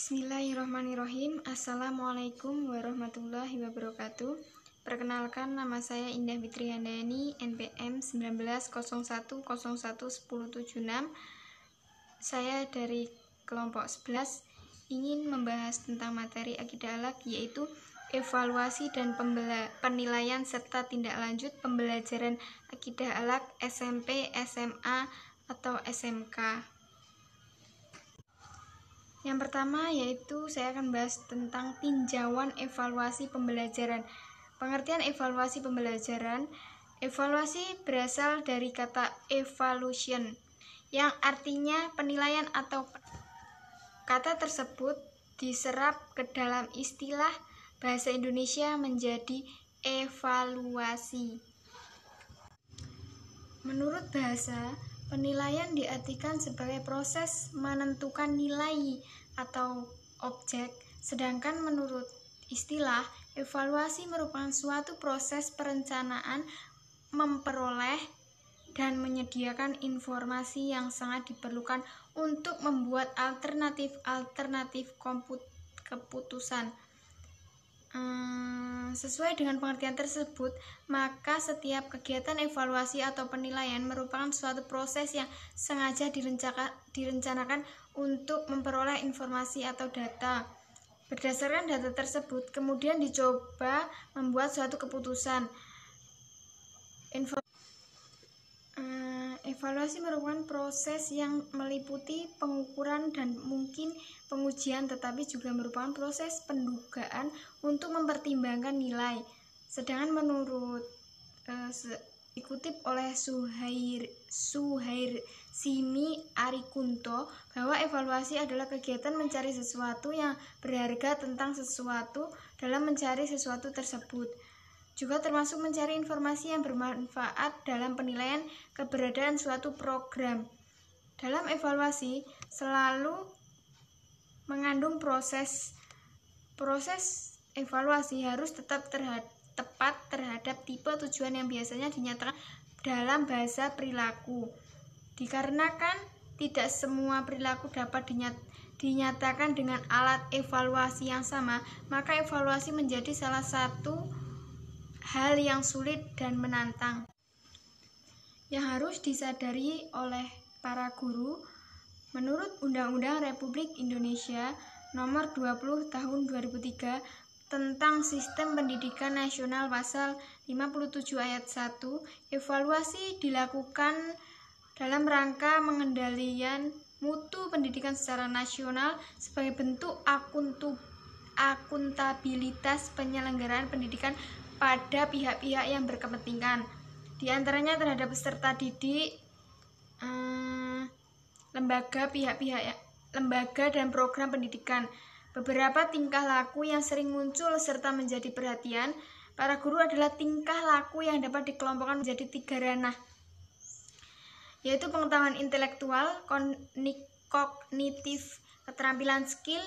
Bismillahirrahmanirrahim. Assalamualaikum warahmatullahi wabarakatuh. Perkenalkan, nama saya Indah Fitri Handayani, NPM 1901011076. Saya dari kelompok 11 ingin membahas tentang materi akidah akhlak, yaitu evaluasi dan penilaian serta tindak lanjut pembelajaran akidah akhlak SMP, SMA, atau SMK. Yang pertama yaitu saya akan bahas tentang tinjauan evaluasi pembelajaran. Pengertian evaluasi pembelajaran. Evaluasi berasal dari kata evaluation yang artinya penilaian atau kata tersebut diserap ke dalam istilah bahasa Indonesia menjadi evaluasi. Menurut bahasa, penilaian diartikan sebagai proses menentukan nilai atau objek, sedangkan menurut istilah, evaluasi merupakan suatu proses perencanaan memperoleh dan menyediakan informasi yang sangat diperlukan untuk membuat alternatif keputusan. Sesuai dengan pengertian tersebut, maka setiap kegiatan evaluasi atau penilaian merupakan suatu proses yang sengaja direncanakan untuk memperoleh informasi atau data. Berdasarkan data tersebut, kemudian dicoba membuat suatu keputusan. Evaluasi merupakan proses yang meliputi pengukuran dan mungkin pengujian, tetapi juga merupakan proses pendugaan untuk mempertimbangkan nilai. Sedangkan menurut dikutip oleh Suhair Simi Arikunto bahwa evaluasi adalah kegiatan mencari sesuatu yang berharga tentang sesuatu dalam mencari sesuatu tersebut. Juga termasuk mencari informasi yang bermanfaat dalam penilaian keberadaan suatu program. Dalam evaluasi selalu mengandung proses evaluasi harus tetap tepat terhadap tipe tujuan yang biasanya dinyatakan dalam bahasa perilaku. Dikarenakan tidak semua perilaku dapat dinyatakan dengan alat evaluasi yang sama, maka evaluasi menjadi salah satu hal yang sulit dan menantang. Yang harus disadari oleh para guru, menurut Undang-Undang Republik Indonesia Nomor 20 Tahun 2003 tentang Sistem Pendidikan Nasional Pasal 57 Ayat 1, evaluasi dilakukan dalam rangka pengendalian mutu pendidikan secara nasional sebagai bentuk akuntabilitas penyelenggaraan pendidikan pada pihak-pihak yang berkepentingan, di antaranya terhadap peserta didik, lembaga dan program pendidikan. Beberapa tingkah laku yang sering muncul serta menjadi perhatian para guru adalah tingkah laku yang dapat dikelompokkan menjadi 3 ranah, yaitu pengetahuan intelektual, kognitif, keterampilan skill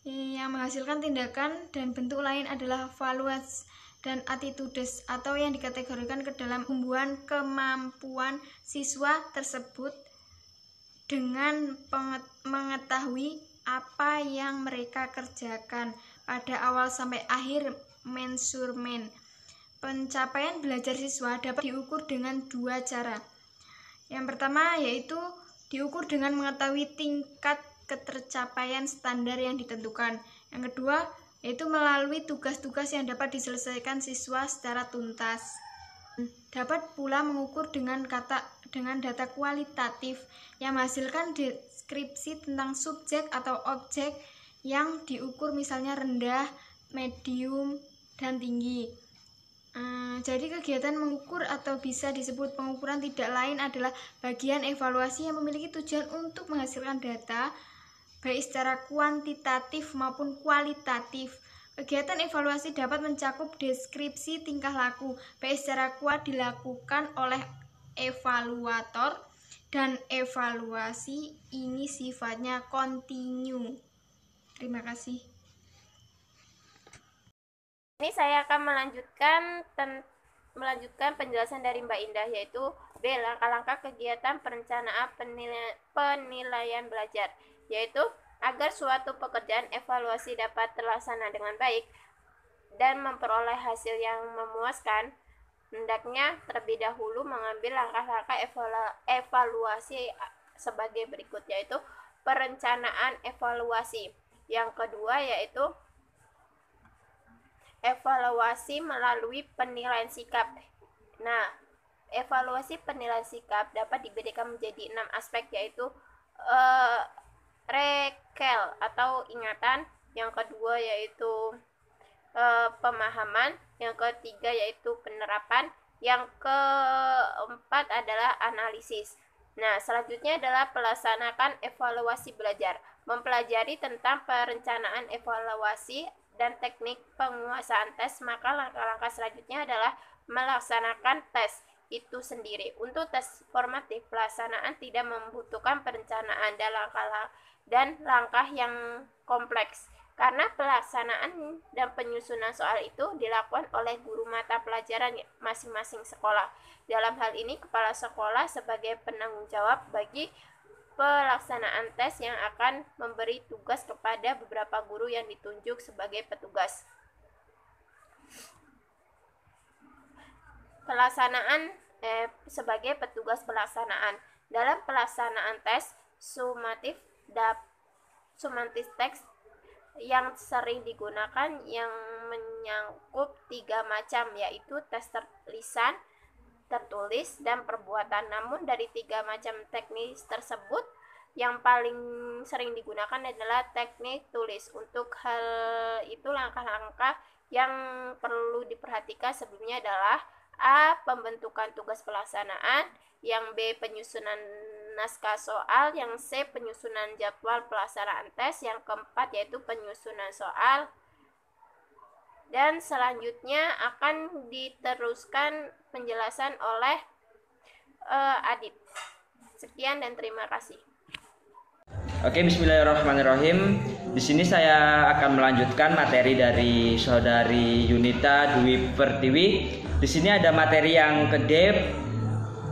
yang menghasilkan tindakan, dan bentuk lain adalah values dan attitudes atau yang dikategorikan ke dalam tumbuhan kemampuan siswa tersebut dengan mengetahui apa yang mereka kerjakan pada awal sampai akhir mensurmen. Pencapaian belajar siswa dapat diukur dengan 2 cara. Yang pertama yaitu diukur dengan mengetahui tingkat ketercapaian standar yang ditentukan. Yang kedua yaitu melalui tugas-tugas yang dapat diselesaikan siswa secara tuntas. Dapat pula mengukur dengan data kualitatif yang menghasilkan deskripsi tentang subjek atau objek yang diukur, misalnya rendah, medium, dan tinggi. Jadi kegiatan mengukur atau bisa disebut pengukuran tidak lain adalah bagian evaluasi yang memiliki tujuan untuk menghasilkan data baik secara kuantitatif maupun kualitatif. Kegiatan evaluasi dapat mencakup deskripsi tingkah laku, baik secara dilakukan oleh evaluator, dan evaluasi ini sifatnya kontinu. Terima kasih. Ini saya akan melanjutkan penjelasan dari Mbak Indah, yaitu B. Langkah-langkah kegiatan perencanaan penilaian belajar, yaitu Agar suatu pekerjaan evaluasi dapat terlaksana dengan baik dan memperoleh hasil yang memuaskan, hendaknya terlebih dahulu mengambil langkah-langkah evaluasi sebagai berikut, yaitu perencanaan evaluasi. Yang kedua yaitu evaluasi melalui penilaian sikap. Nah, evaluasi penilaian sikap dapat dibedakan menjadi 6 aspek, yaitu rekel atau ingatan, yang kedua yaitu pemahaman, yang ketiga yaitu penerapan, yang keempat adalah analisis. Nah, selanjutnya adalah pelaksanakan evaluasi belajar, mempelajari tentang perencanaan evaluasi dan teknik penguasaan tes. Maka langkah-langkah selanjutnya adalah melaksanakan tes itu sendiri. Untuk tes formatif, pelaksanaan tidak membutuhkan perencanaan dan langkah yang kompleks, karena pelaksanaan dan penyusunan soal itu dilakukan oleh guru mata pelajaran masing-masing sekolah. Dalam hal ini, kepala sekolah sebagai penanggung jawab bagi pelaksanaan tes yang akan memberi tugas kepada beberapa guru yang ditunjuk sebagai petugas. Pelaksanaan sebagai petugas pelaksanaan. Dalam pelaksanaan tes sumatif teks yang sering digunakan yang menyangkut 3 macam, yaitu tes lisan, tertulis, dan perbuatan. Namun dari 3 macam teknis tersebut, yang paling sering digunakan adalah teknik tulis. Untuk hal itu, langkah-langkah yang perlu diperhatikan sebelumnya adalah A. Pembentukan tugas pelaksanaan, yang B. Penyusunan naskah soal, yang C. Penyusunan jadwal pelaksanaan tes, yang keempat yaitu penyusunan soal. Dan selanjutnya akan diteruskan penjelasan oleh Adit. Sekian dan terima kasih. Oke, bismillahirrahmanirrahim. Di sini saya akan melanjutkan materi dari saudari Yunita Dwi Pertiwi. Di sini ada materi yang kedua,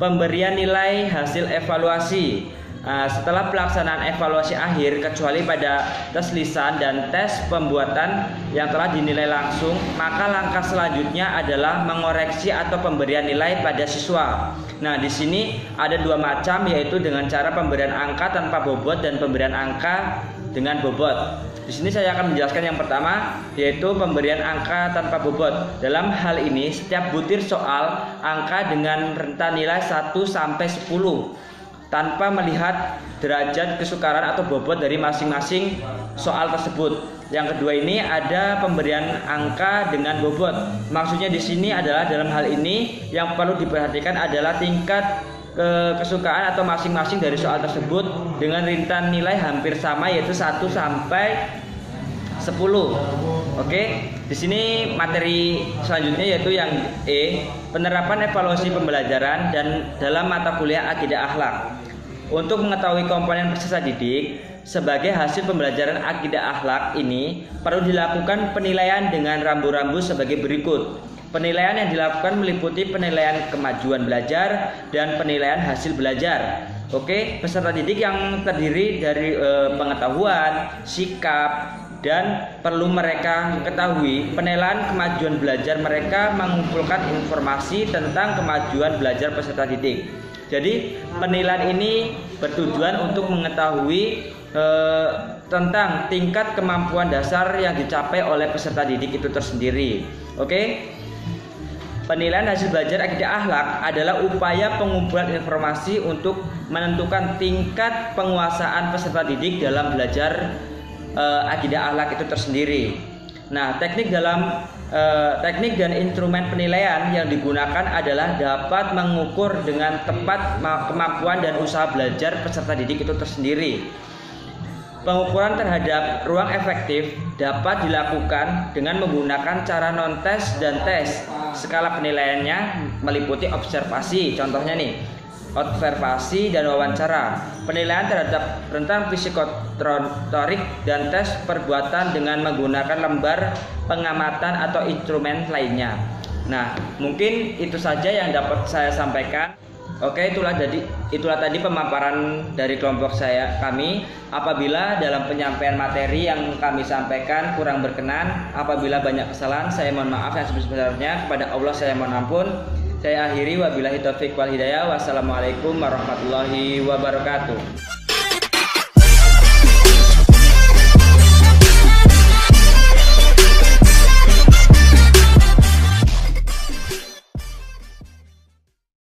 pemberian nilai hasil evaluasi. Setelah pelaksanaan evaluasi akhir, kecuali pada tes lisan dan tes pembuatan yang telah dinilai langsung, maka langkah selanjutnya adalah mengoreksi atau pemberian nilai pada siswa. Nah, di sini ada 2 macam, yaitu dengan cara pemberian angka tanpa bobot dan pemberian angka dengan bobot. Di sini saya akan menjelaskan yang pertama, yaitu pemberian angka tanpa bobot. Dalam hal ini, setiap butir soal angka dengan rentang nilai 1 sampai 10 tanpa melihat derajat kesukaran atau bobot dari masing-masing soal tersebut. Yang kedua ini ada pemberian angka dengan bobot. Maksudnya di sini adalah dalam hal ini yang perlu diperhatikan adalah tingkat kesukaan atau masing-masing dari soal tersebut dengan rentang nilai hampir sama, yaitu 1 sampai 10. Oke, di sini materi selanjutnya yaitu yang E, penerapan evaluasi pembelajaran dan dalam mata kuliah akidah akhlak. Untuk mengetahui komponen peserta didik sebagai hasil pembelajaran akidah akhlak ini perlu dilakukan penilaian dengan rambu-rambu sebagai berikut. Penilaian yang dilakukan meliputi penilaian kemajuan belajar dan penilaian hasil belajar. Oke, peserta didik yang terdiri dari pengetahuan, sikap, dan perlu mereka ketahui penilaian kemajuan belajar mereka mengumpulkan informasi tentang kemajuan belajar peserta didik. Jadi penilaian ini bertujuan untuk mengetahui tentang tingkat kemampuan dasar yang dicapai oleh peserta didik itu tersendiri. Oke. Penilaian hasil belajar akidah akhlak adalah upaya pengumpulan informasi untuk menentukan tingkat penguasaan peserta didik dalam belajar akidah akhlak itu tersendiri. Nah, teknik dan instrumen penilaian yang digunakan adalah dapat mengukur dengan tepat kemampuan dan usaha belajar peserta didik itu tersendiri. Pengukuran terhadap ruang efektif dapat dilakukan dengan menggunakan cara non-tes dan tes. Skala penilaiannya meliputi observasi, contohnya nih, observasi dan wawancara. Penilaian terhadap rentang psikomotorik dan tes perbuatan dengan menggunakan lembar pengamatan atau instrumen lainnya. Nah, mungkin itu saja yang dapat saya sampaikan. Oke, itulah tadi pemaparan dari kelompok kami. Apabila dalam penyampaian materi yang kami sampaikan kurang berkenan, apabila banyak kesalahan, saya mohon maaf yang sebesar-besarnya. Kepada Allah saya mohon ampun. Saya akhiri, wabillahi taufiq wal hidayah. Wassalamualaikum warahmatullahi wabarakatuh.